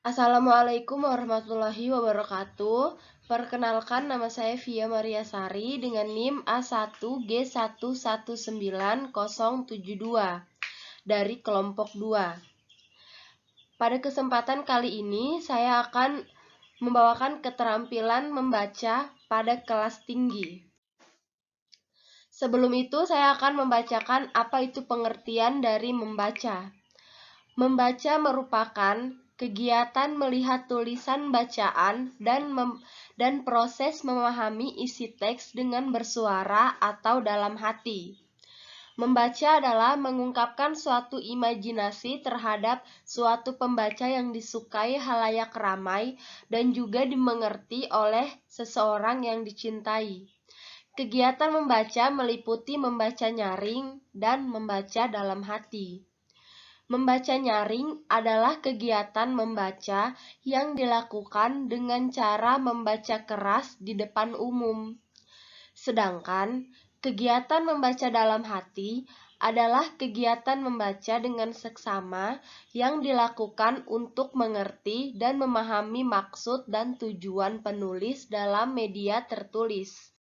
Assalamualaikum warahmatullahi wabarakatuh. Perkenalkan, nama saya Via Maria Sari dengan NIM A1G119072 dari kelompok 2. Pada kesempatan kali ini saya akan membawakan keterampilan membaca pada kelas tinggi. Sebelum itu saya akan membacakan apa itu pengertian dari membaca. Membaca merupakan kegiatan melihat tulisan bacaan dan proses memahami isi teks dengan bersuara atau dalam hati. Membaca adalah mengungkapkan suatu imajinasi terhadap suatu pembaca yang disukai halayak ramai dan juga dimengerti oleh seseorang yang dicintai. Kegiatan membaca meliputi membaca nyaring dan membaca dalam hati. Membaca nyaring adalah kegiatan membaca yang dilakukan dengan cara membaca keras di depan umum. Sedangkan kegiatan membaca dalam hati adalah kegiatan membaca dengan seksama yang dilakukan untuk mengerti dan memahami maksud dan tujuan penulis dalam media tertulis.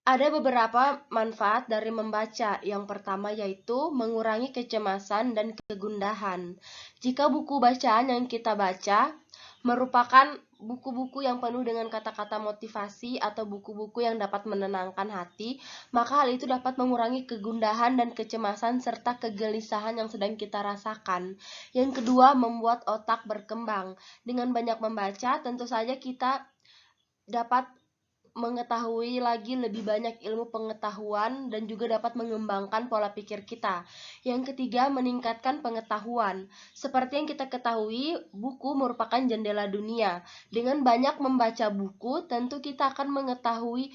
Ada beberapa manfaat dari membaca. Yang pertama yaitu mengurangi kecemasan dan kegundahan. Jika buku bacaan yang kita baca merupakan buku-buku yang penuh dengan kata-kata motivasi atau buku-buku yang dapat menenangkan hati, maka hal itu dapat mengurangi kegundahan dan kecemasan serta kegelisahan yang sedang kita rasakan. Yang kedua, membuat otak berkembang. Dengan banyak membaca, tentu saja kita dapat mengetahui lagi lebih banyak ilmu pengetahuan dan juga dapat mengembangkan pola pikir kita. Yang ketiga, meningkatkan pengetahuan. Seperti yang kita ketahui, buku merupakan jendela dunia. Dengan banyak membaca buku, tentu kita akan mengetahui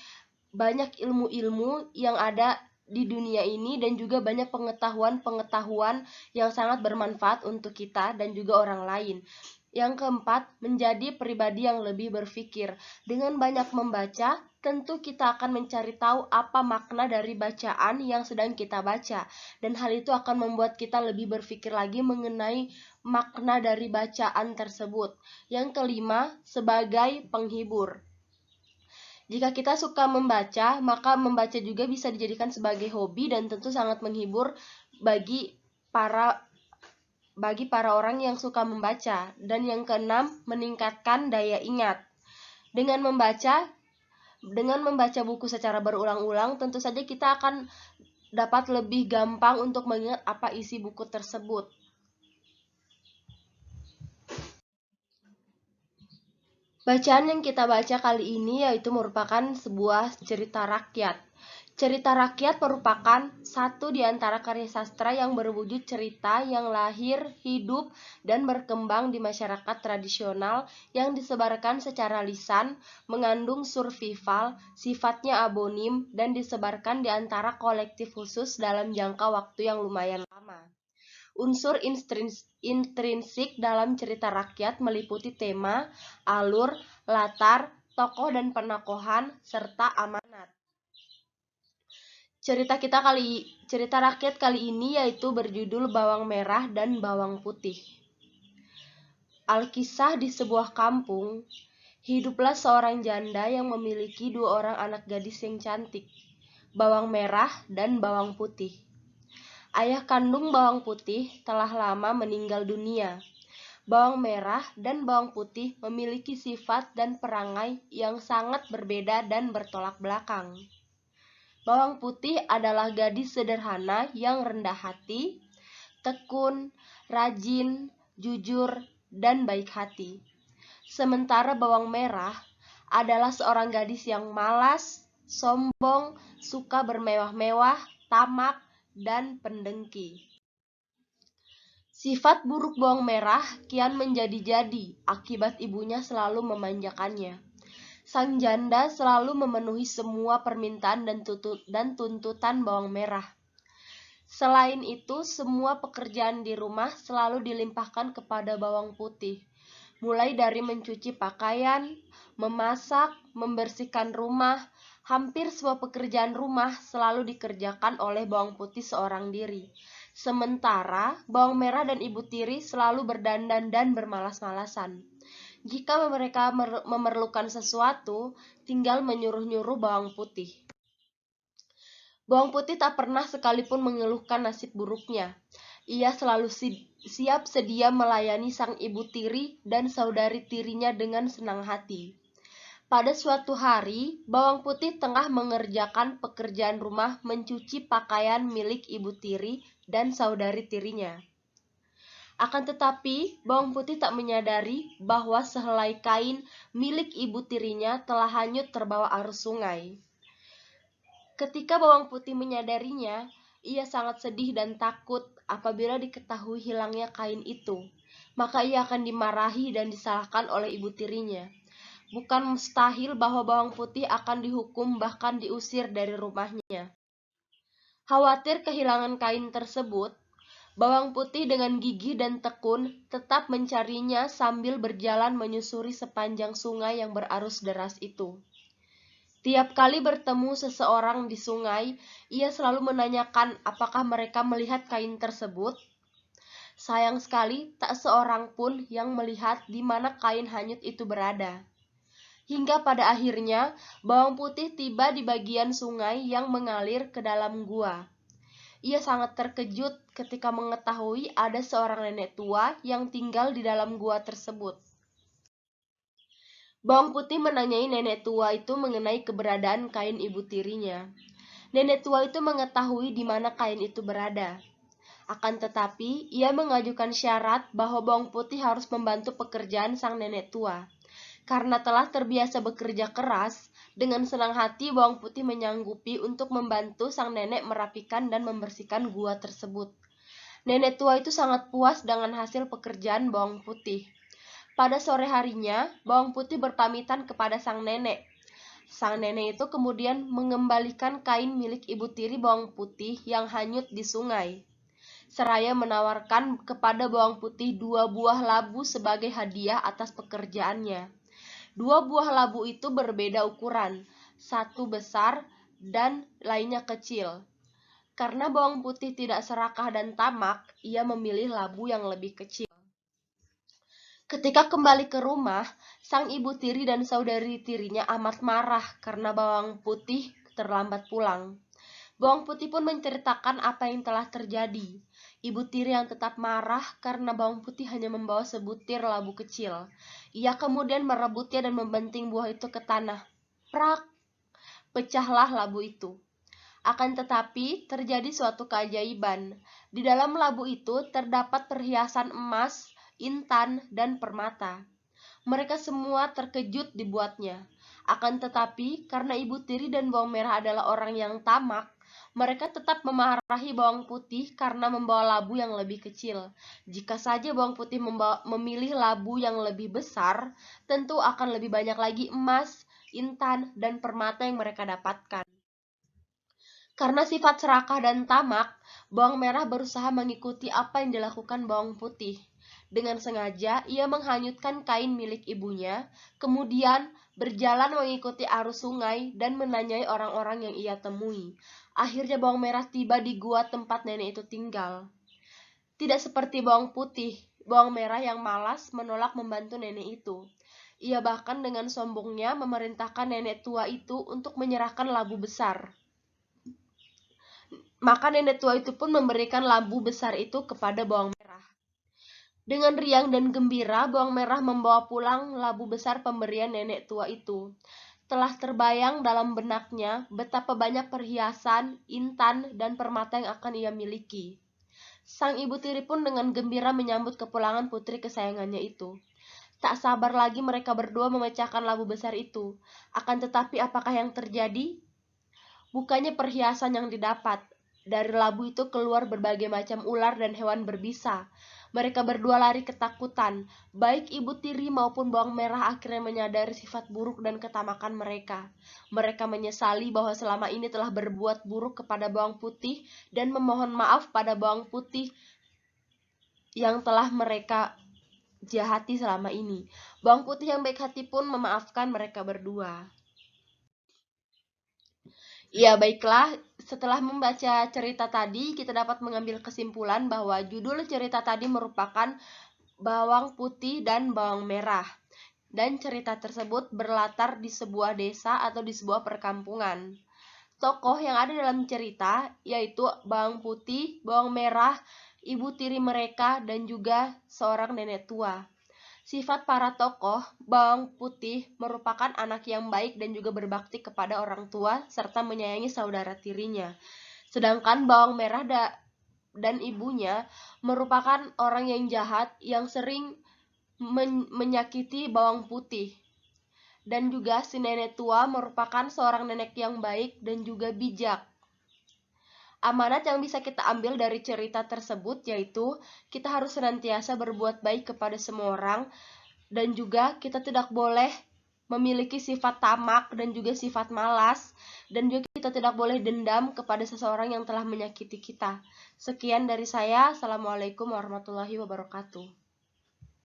banyak ilmu-ilmu yang ada di dunia ini dan juga banyak pengetahuan-pengetahuan yang sangat bermanfaat untuk kita dan juga orang lain. Yang keempat, menjadi pribadi yang lebih berpikir. Dengan banyak membaca, tentu kita akan mencari tahu apa makna dari bacaan yang sedang kita baca. Dan hal itu akan membuat kita lebih berpikir lagi mengenai makna dari bacaan tersebut. Yang kelima, sebagai penghibur. Jika kita suka membaca, maka membaca juga bisa dijadikan sebagai hobi dan tentu sangat menghibur bagi para orang yang suka membaca. Dan yang keenam, meningkatkan daya ingat. Dengan membaca buku secara berulang-ulang, tentu saja kita akan dapat lebih gampang untuk mengingat apa isi buku tersebut. Bacaan yang kita baca kali ini yaitu merupakan sebuah cerita rakyat. Cerita rakyat merupakan satu di antara karya sastra yang berwujud cerita yang lahir, hidup, dan berkembang di masyarakat tradisional yang disebarkan secara lisan, mengandung survival, sifatnya abonim, dan disebarkan di antara kolektif khusus dalam jangka waktu yang lumayan lama. Unsur intrinsik dalam cerita rakyat meliputi tema, alur, latar, tokoh dan penakohan, serta amanat. Cerita rakyat kali ini yaitu berjudul Bawang Merah dan Bawang Putih. Alkisah di sebuah kampung, hiduplah seorang janda yang memiliki 2 orang anak gadis yang cantik, Bawang Merah dan Bawang Putih. Ayah kandung Bawang Putih telah lama meninggal dunia. Bawang Merah dan Bawang Putih memiliki sifat dan perangai yang sangat berbeda dan bertolak belakang. Bawang Putih adalah gadis sederhana yang rendah hati, tekun, rajin, jujur, dan baik hati. Sementara Bawang Merah adalah seorang gadis yang malas, sombong, suka bermewah-mewah, tamak, dan pendengki. Sifat buruk Bawang Merah kian menjadi-jadi akibat ibunya selalu memanjakannya. Sang janda selalu memenuhi semua permintaan dan tuntutan Bawang Merah. Selain itu, semua pekerjaan di rumah selalu dilimpahkan kepada Bawang Putih, mulai dari mencuci pakaian, memasak, membersihkan rumah. Hampir semua pekerjaan rumah selalu dikerjakan oleh Bawang Putih seorang diri. Sementara bawang merah dan ibu tiri selalu berdandan dan bermalas-malasan. Jika mereka memerlukan sesuatu, tinggal menyuruh-nyuruh bawang putih. Bawang putih tak pernah sekalipun mengeluhkan nasib buruknya. Ia selalu siap sedia melayani sang ibu tiri dan saudari tirinya dengan senang hati. Pada suatu hari, bawang putih tengah mengerjakan pekerjaan rumah mencuci pakaian milik ibu tiri dan saudari tirinya. Akan tetapi, bawang putih tak menyadari bahwa sehelai kain milik ibu tirinya telah hanyut terbawa arus sungai. Ketika bawang putih menyadarinya, ia sangat sedih dan takut apabila diketahui hilangnya kain itu. Maka ia akan dimarahi dan disalahkan oleh ibu tirinya. Bukan mustahil bahwa bawang putih akan dihukum bahkan diusir dari rumahnya. Khawatir kehilangan kain tersebut, bawang putih dengan gigih dan tekun tetap mencarinya sambil berjalan menyusuri sepanjang sungai yang berarus deras itu. Tiap kali bertemu seseorang di sungai, ia selalu menanyakan apakah mereka melihat kain tersebut. Sayang sekali, tak seorang pun yang melihat di mana kain hanyut itu berada. Hingga pada akhirnya, bawang putih tiba di bagian sungai yang mengalir ke dalam gua. Ia sangat terkejut ketika mengetahui ada seorang nenek tua yang tinggal di dalam gua tersebut. Bawang putih menanyai nenek tua itu mengenai keberadaan kain ibu tirinya. Nenek tua itu mengetahui di mana kain itu berada. Akan tetapi, ia mengajukan syarat bahwa bawang putih harus membantu pekerjaan sang nenek tua. Karena telah terbiasa bekerja keras, dengan senang hati bawang putih menyanggupi untuk membantu sang nenek merapikan dan membersihkan gua tersebut. Nenek tua itu sangat puas dengan hasil pekerjaan bawang putih. Pada sore harinya, bawang putih berpamitan kepada sang nenek. Sang nenek itu kemudian mengembalikan kain milik ibu tiri bawang putih yang hanyut di sungai. Seraya menawarkan kepada bawang putih 2 buah labu sebagai hadiah atas pekerjaannya. 2 buah labu itu berbeda ukuran, satu besar dan lainnya kecil. Karena bawang putih tidak serakah dan tamak, ia memilih labu yang lebih kecil. Ketika kembali ke rumah, sang ibu tiri dan saudari tirinya amat marah karena bawang putih terlambat pulang. Bawang putih pun menceritakan apa yang telah terjadi. Ibu tiri yang tetap marah karena bawang putih hanya membawa sebutir labu kecil. Ia kemudian merebutnya dan membanting buah itu ke tanah. Prak! Pecahlah labu itu. Akan tetapi, terjadi suatu keajaiban. Di dalam labu itu terdapat perhiasan emas, intan, dan permata. Mereka semua terkejut dibuatnya. Akan tetapi, karena ibu tiri dan bawang merah adalah orang yang tamak, mereka tetap memarahi bawang putih karena membawa labu yang lebih kecil. Jika saja bawang putih memilih labu yang lebih besar, tentu akan lebih banyak lagi emas, intan, dan permata yang mereka dapatkan. Karena sifat serakah dan tamak, bawang merah berusaha mengikuti apa yang dilakukan bawang putih. Dengan sengaja, ia menghanyutkan kain milik ibunya, kemudian berjalan mengikuti arus sungai dan menanyai orang-orang yang ia temui. Akhirnya bawang merah tiba di gua tempat nenek itu tinggal. Tidak seperti bawang putih, bawang merah yang malas menolak membantu nenek itu. Ia bahkan dengan sombongnya memerintahkan nenek tua itu untuk menyerahkan labu besar. Maka nenek tua itu pun memberikan labu besar itu kepada bawang merah. Dengan riang dan gembira, bawang merah membawa pulang labu besar pemberian nenek tua itu. Telah terbayang dalam benaknya betapa banyak perhiasan, intan, dan permata yang akan ia miliki. Sang ibu tiri pun dengan gembira menyambut kepulangan putri kesayangannya itu. Tak sabar lagi mereka berdua memecahkan labu besar itu. Akan tetapi apakah yang terjadi? Bukannya perhiasan yang didapat. Dari labu itu keluar berbagai macam ular dan hewan berbisa. Mereka berdua lari ketakutan. Baik ibu tiri maupun bawang merah akhirnya menyadari sifat buruk dan ketamakan mereka. Mereka menyesali bahwa selama ini telah berbuat buruk kepada bawang putih dan memohon maaf pada bawang putih yang telah mereka jahati selama ini. Bawang putih yang baik hati pun memaafkan mereka berdua. Ya, baiklah. Setelah membaca cerita tadi, kita dapat mengambil kesimpulan bahwa judul cerita tadi merupakan bawang putih dan bawang merah. Dan cerita tersebut berlatar di sebuah desa atau di sebuah perkampungan. Tokoh yang ada dalam cerita yaitu bawang putih, bawang merah, ibu tiri mereka, dan juga seorang nenek tua. Sifat para tokoh, bawang putih merupakan anak yang baik dan juga berbakti kepada orang tua serta menyayangi saudara tirinya. Sedangkan bawang merah dan ibunya merupakan orang yang jahat yang sering menyakiti bawang putih. Dan juga si nenek tua merupakan seorang nenek yang baik dan juga bijak. Amanat yang bisa kita ambil dari cerita tersebut yaitu kita harus senantiasa berbuat baik kepada semua orang, dan juga kita tidak boleh memiliki sifat tamak dan juga sifat malas, dan juga kita tidak boleh dendam kepada seseorang yang telah menyakiti kita. Sekian dari saya. Assalamualaikum warahmatullahi wabarakatuh.